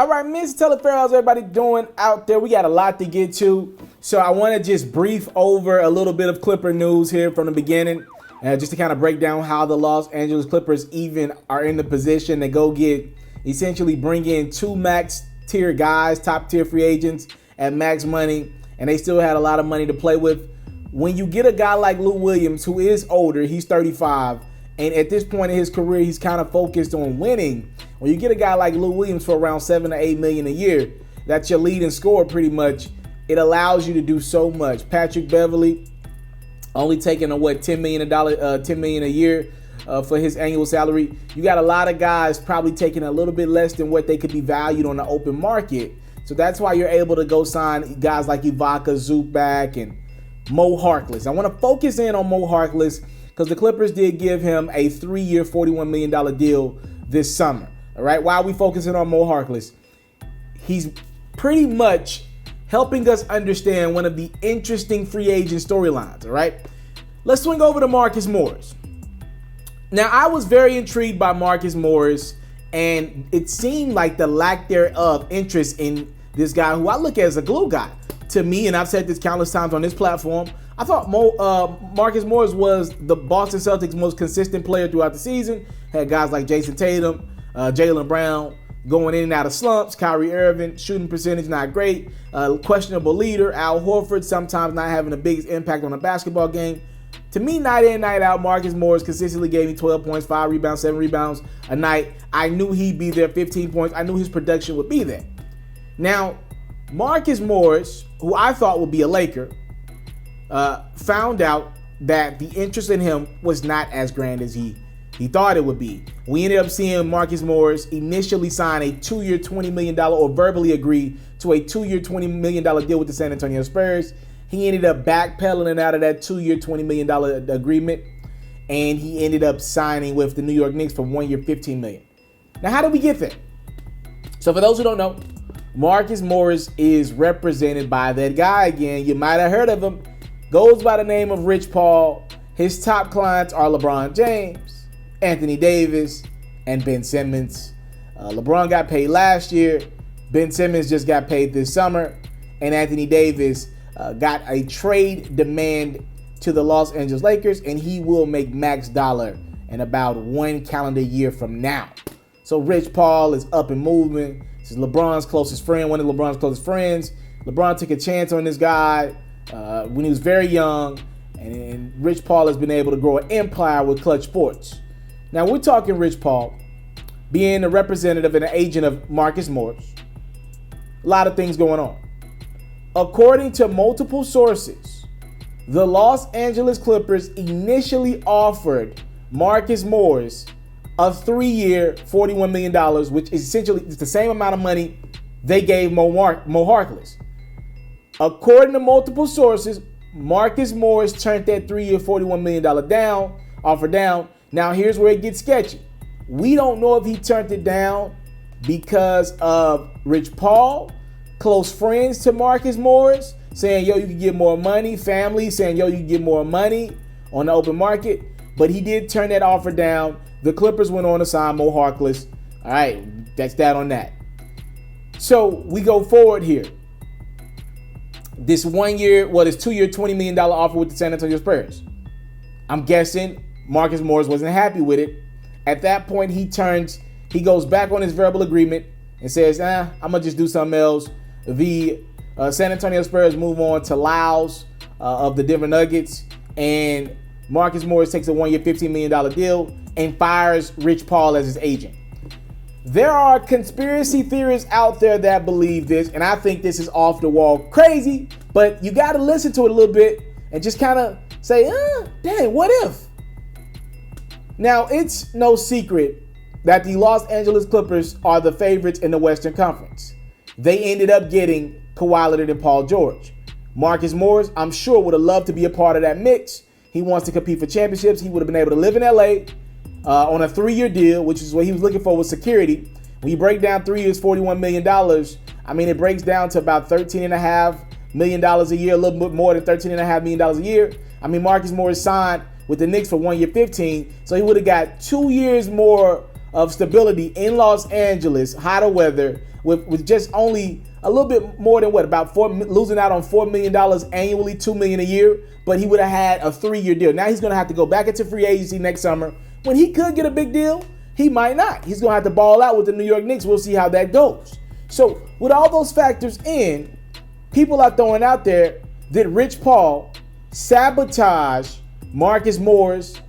All right, Mr. Taliaferro, how's everybody doing out there? We got a lot to get to, so I want to just brief over a little bit of Clipper news here from the beginning, just to kind of break down how the Los Angeles Clippers even are in the position to go get, essentially bring in two max tier guys, top tier free agents at max money, and they still had a lot of money to play with. When you get a guy like Lou Williams, who is older, he's 35, and at this point in his career, he's kind of focused on winning. When you get a guy like Lou Williams for around $7 to $8 million a year, that's your leading scorer pretty much. It allows you to do so much. Patrick Beverley only taking a $10 million a year for his annual salary. You got a lot of guys probably taking a little bit less than what they could be valued on the open market. So that's why you're able to go sign guys like Ibaka, Zubac, and Mo Harkless. I want to focus in on Mo Harkless because the Clippers did give him a 3-year, $41 million deal this summer. All right, why are we focusing on Mo Harkless? He's pretty much helping us understand one of the interesting free agent storylines. All right, let's swing over to Marcus Morris. Now, I was very intrigued by Marcus Morris, and it seemed like the lack thereof interest in this guy who I look at as a glue guy. To me, and I've said this countless times on this platform, I thought Marcus Morris was the Boston Celtics' most consistent player throughout the season. Had guys like Jason Tatum, Jaylen Brown going in and out of slumps. Kyrie Irving, shooting percentage not great. Questionable leader. Al Horford sometimes not having the biggest impact on a basketball game. To me, night in, night out, Marcus Morris consistently gave me 12 points, 5 rebounds, 7 rebounds a night. I knew he'd be there, 15 points. I knew his production would be there. Now, Marcus Morris, who I thought would be a Laker, found out that the interest in him was not as grand as he thought it would be. We ended up seeing Marcus Morris initially sign a 2-year, $20 million, or verbally agree to a 2-year, $20 million deal with the San Antonio Spurs. He ended up backpedaling out of that 2-year, $20 million agreement, and he ended up signing with the New York Knicks for 1 year, $15 million. Now, how did we get there? So for those who don't know, Marcus Morris is represented by that guy again. You might have heard of him. Goes by the name of Rich Paul. His top clients are LeBron James, Anthony Davis, and Ben Simmons. LeBron got paid last year. Ben Simmons just got paid this summer. And Anthony Davis got a trade demand to the Los Angeles Lakers, and he will make max dollar in about 1 calendar year from now. So Rich Paul is up and moving. This is LeBron's closest friend, one of LeBron's closest friends. LeBron took a chance on this guy when he was very young, and Rich Paul has been able to grow an empire with Clutch Sports. Now, we're talking Rich Paul being a representative and an agent of Marcus Morris. A lot of things going on. According to multiple sources, the Los Angeles Clippers initially offered Marcus Morris a 3-year, $41 million, which is essentially the same amount of money they gave Mo Harkless. According to multiple sources, Marcus Morris turned that 3-year, $41 million offer down. Now, here's where it gets sketchy. We don't know if he turned it down because of Rich Paul, close friends to Marcus Morris, saying, yo, you can get more money, family saying, yo, you can get more money on the open market. But he did turn that offer down. The Clippers went on to sign Mo Harkless. All right, that's that on that. So we go forward here. This 2-year, $20 million offer with the San Antonio Spurs. I'm guessing Marcus Morris wasn't happy with it. At that point, he goes back on his verbal agreement and says, I'm going to just do something else. The San Antonio Spurs move on to Lyles of the Denver Nuggets, and Marcus Morris takes a 1-year, $15 million deal and fires Rich Paul as his agent. There are conspiracy theorists out there that believe this, and I think this is off the wall crazy, but you got to listen to it a little bit and just kind of say, dang, what if? Now, it's no secret that the Los Angeles Clippers are the favorites in the Western Conference. They ended up getting Kawhi Leonard and Paul George. Marcus Morris, I'm sure, would have loved to be a part of that mix. He wants to compete for championships. He would have been able to live in LA on a 3-year deal, which is what he was looking for with security. When you break down 3 years, $41 million, I mean, it breaks down to about $13.5 million a year, a little bit more than $13.5 million a year. I mean, Marcus Morris signed with the Knicks for 1 year, $15, so he would have got 2 years more of stability in Los Angeles, hotter weather, with just only a little bit more than about losing out on $4 million annually, $2 million a year, but he would have had a 3-year deal. Now he's going to have to go back into free agency next summer. When he could get a big deal, he might not. He's going to have to ball out with the New York Knicks. We'll see how that goes. So with all those factors in, people are throwing out there that Rich Paul sabotage Marcus Morris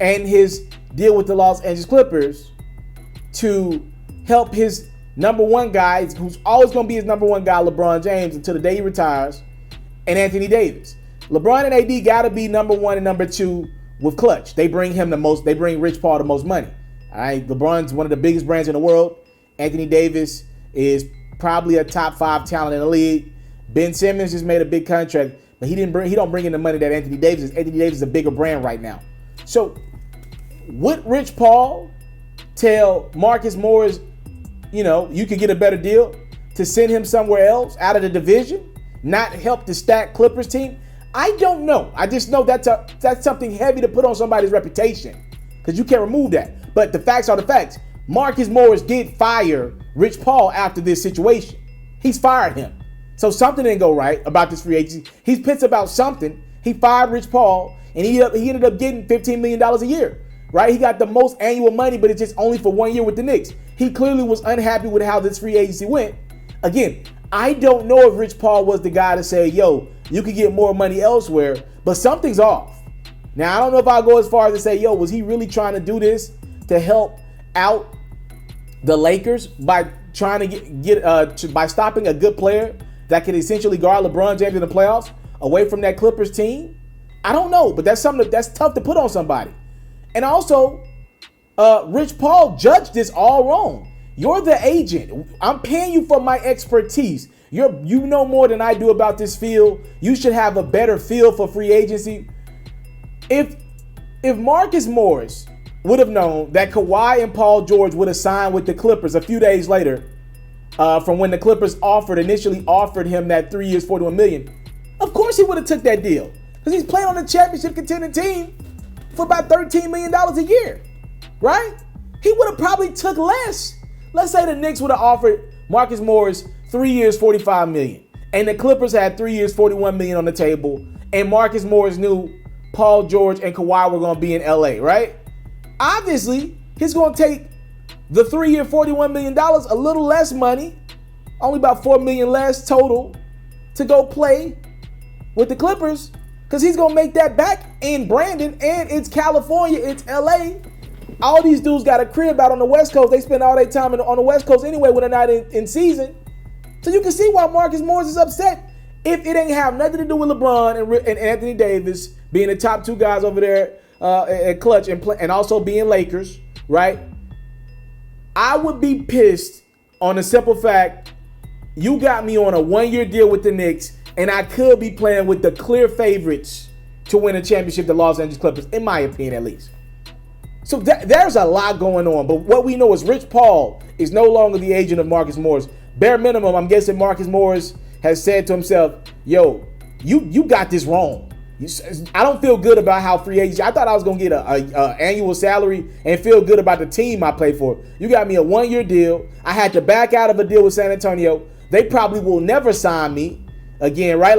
and his deal with the Los Angeles Clippers to help his number one guy, who's always going to be his number one guy, LeBron James, until the day he retires, and Anthony Davis. LeBron and AD got to be number one and number two with clutch. They bring him the most. They bring Rich Paul the most money. All right, LeBron's one of the biggest brands in the world. Anthony Davis is probably a top 5 talent in the league. Ben Simmons just made a big contract, but he don't bring in the money that Anthony Davis is. Anthony Davis is a bigger brand right now. So would Rich Paul tell Marcus Morris, you could get a better deal to send him somewhere else out of the division, not help the stacked Clippers team? I don't know. I just know that's something heavy to put on somebody's reputation because you can't remove that. But the facts are the facts. Marcus Morris did fire Rich Paul after this situation. He's fired him. So something didn't go right about this free agency. He's pissed about something. He fired Rich Paul, and he ended up getting $15 million a year. Right? He got the most annual money, but it's just only for 1 year with the Knicks. He clearly was unhappy with how this free agency went. Again, I don't know if Rich Paul was the guy to say, yo, you could get more money elsewhere, but something's off. Now, I don't know if I'll go as far as to say, yo, was he really trying to do this to help out the Lakers by trying to by stopping a good player that could essentially guard LeBron James in the playoffs away from that Clippers team? I don't know, but that's something that's tough to put on somebody. And also, Rich Paul judged this all wrong. You're the agent. I'm paying you for my expertise. You know more than I do about this field. You should have a better feel for free agency. If Marcus Morris would have known that Kawhi and Paul George would have signed with the Clippers a few days later, from when the Clippers initially offered him that 3 years, $41 million, of course he would have took that deal because he's playing on a championship contending team for about $13 million a year, right? He would have probably took less. Let's say the Knicks would have offered Marcus Morris 3 years, $45 million, and the Clippers had 3 years, $41 million on the table, and Marcus Morris knew Paul George and Kawhi were going to be in LA, right? Obviously, he's going to take the 3 year, $41 million, a little less money, only about $4 million less total, to go play with the Clippers, because he's going to make that back in Brandon, and it's California, it's LA. All these dudes got a crib out on the West Coast. They spend all their time on the West Coast anyway when they're not in season. So you can see why Marcus Morris is upset if it ain't have nothing to do with LeBron and Anthony Davis being the top 2 guys over there at clutch and also being Lakers, right? I would be pissed on the simple fact you got me on a 1-year deal with the Knicks, and I could be playing with the clear favorites to win a championship, the Los Angeles Clippers, in my opinion at least. So there's a lot going on, but what we know is Rich Paul is no longer the agent of Marcus Morris. Bare minimum, I'm guessing Marcus Morris has said to himself, yo, you got this wrong. I don't feel good about how free agency. I thought I was going to get a annual salary and feel good about the team I play for. You got me a 1-year deal. I had to back out of a deal with San Antonio. They probably will never sign me again, right?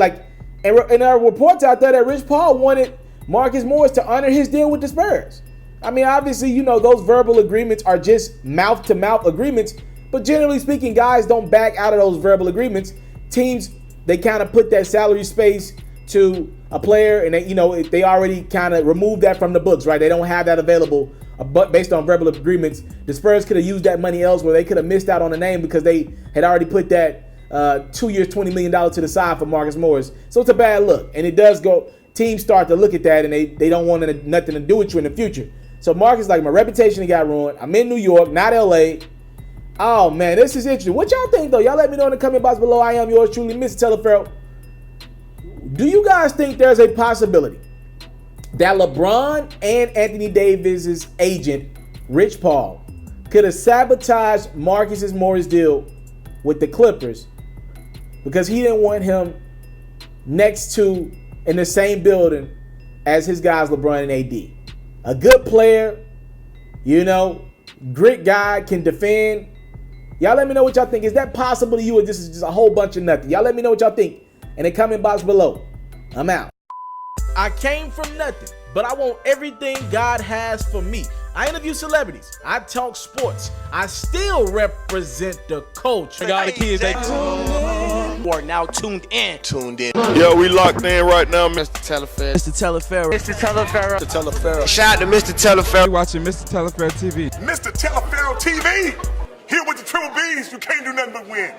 And there are reports out there that Rich Paul wanted Marcus Morris to honor his deal with the Spurs. I mean, obviously, those verbal agreements are just mouth-to-mouth agreements, but generally speaking, guys don't back out of those verbal agreements. Teams, they kind of put that salary space to a player, and they already kind of removed that from the books, right? They don't have that available, but based on verbal agreements. The Spurs could have used that money elsewhere. They could have missed out on the name because they had already put that 2 years, $20 million to the side for Marcus Morris. So it's a bad look, and it does go. Teams start to look at that, and they don't want nothing to do with you in the future. So Marcus, my reputation got ruined. I'm in New York, not LA. Oh man, this is interesting. What y'all think though? Y'all let me know in the comment box below. I am yours truly, Mr. Taliaferro. Do you guys think there's a possibility that LeBron and Anthony Davis's agent, Rich Paul, could have sabotaged Marcus Morris' deal with the Clippers because he didn't want him next to in the same building as his guys LeBron and AD? A good player, grit guy, can defend, Y'all let me know what y'all think. Is that possible to you, or this is just a whole bunch of nothing? Y'all let me know what y'all think in the comment box below. I'm out. I came from nothing, but I want everything God has for me. I interview celebrities. I talk sports. I still represent the culture. I got the kids. You are now tuned in. Yeah, we locked in right now, Mr. Taliaferro. Taliaferro. Mr. Taliaferro. Mr. Taliaferro. Shout out to Mr. Taliaferro. You're watching Mr. Taliaferro TV. Mr. Taliaferro TV. Here with the triple B's, you can't do nothing but win.